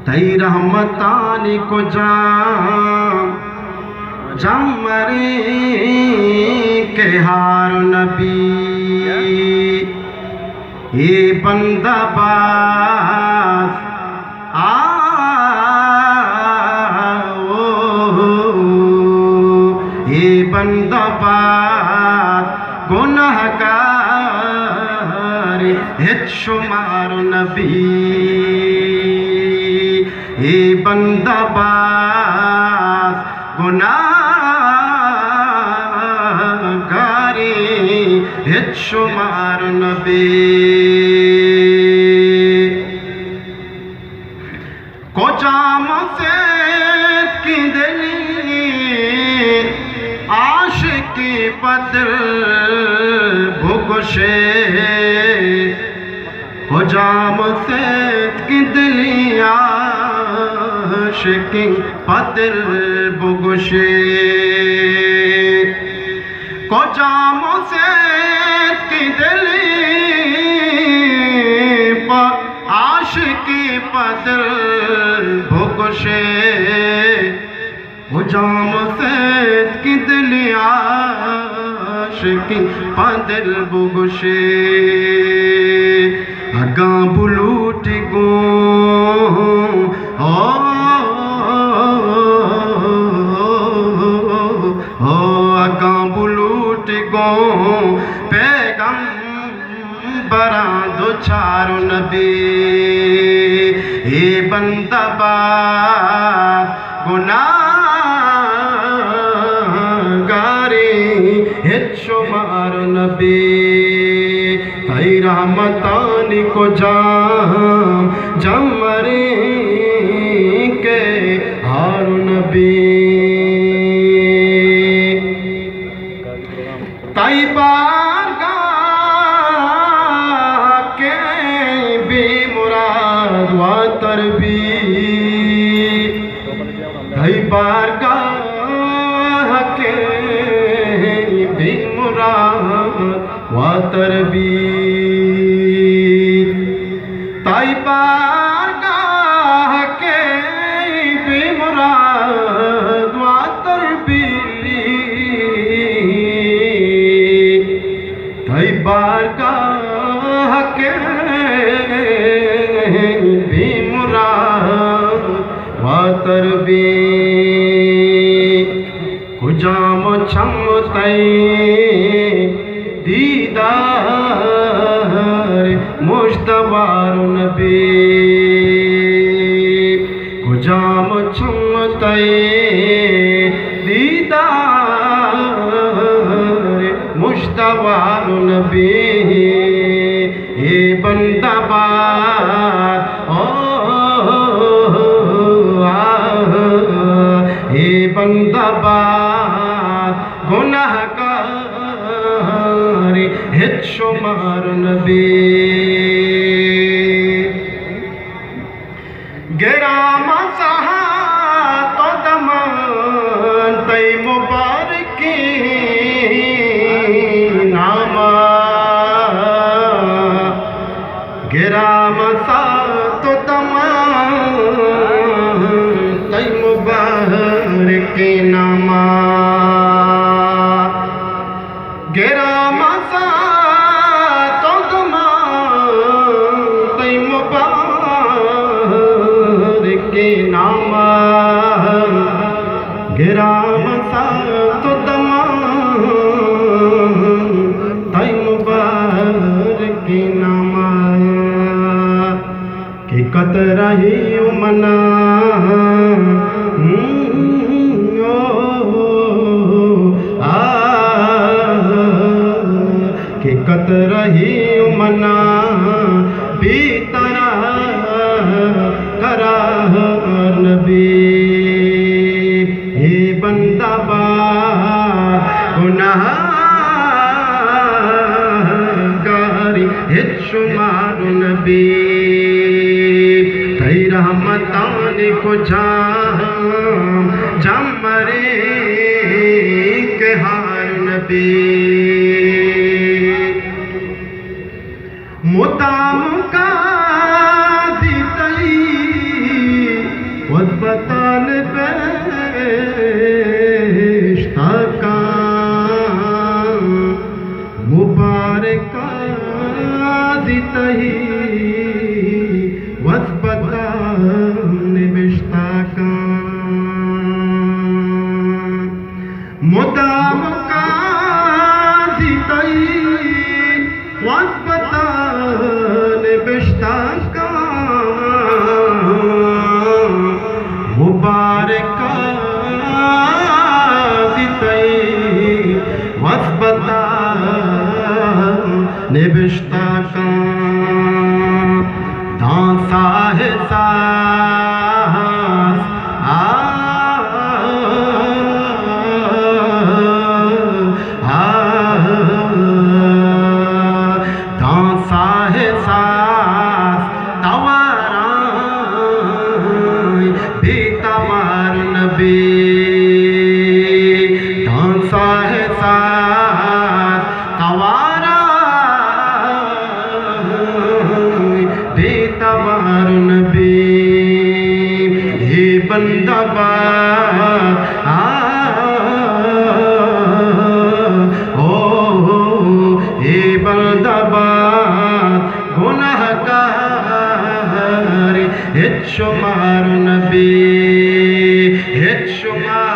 तई रहमतानी को जमरे के हार नबी ये बंदा बास ये बंदा बास गुनाहगार हित शुमार नबी ये बंदा बास गुनाहगारी हित शुमार नबी को जाम से की दिली आशिकी बदल भुगशे हो जाम से की दिली आशिकी बदल भुगशे को जाम से की दिली आशिकी बदल भुगशे हो जाम से की दिली आशिकी बदल भुगशे अगा बुलूट गो अगा बुलूट गो पैगंबरा दो चार नबी ये बंदा बास गुनाहगारी हित शुमार नबी तई रहमतानी को जमरे के हार नबी तई बारगाह के भी मुराद व तरबी तई बारगाह के भी मुराद व तरबी तई बारगाह के भी मुराद व तरबी तई बारगाह के भी मुराद व तरबी कुजाम छम तई दीदार मुश्तबार नबी कुजाम छम तई दीदार मुश्तबार नबी ये बंदा बास ये बंदा बास गुनाहगार हित शुमार नबी गिराम सहा तो दमान तई मुबारकी नामा गिराम सा तो दमान तई मुबारकी नामा गिराम सा तो दमान तई मुबारकी नामा गिराम सा तो दमान तई मुबारकी नामा कि कत रही मना कि कत रही मना भीतर करार नबी हे बंदा बास गुनाहगारी हित शुमार नबी तई रहमतानी को जमरे के हार नबी मुदाम का मुबारक वस्बता निबिश्ता का दांसा है सास दांसा है सास तवारा बेतवार नबी दांसा है सास तवारा बेतवार नबी हे बंदा हे बंदाबाद गुनाहगार हित शुमार नबी हित शुमार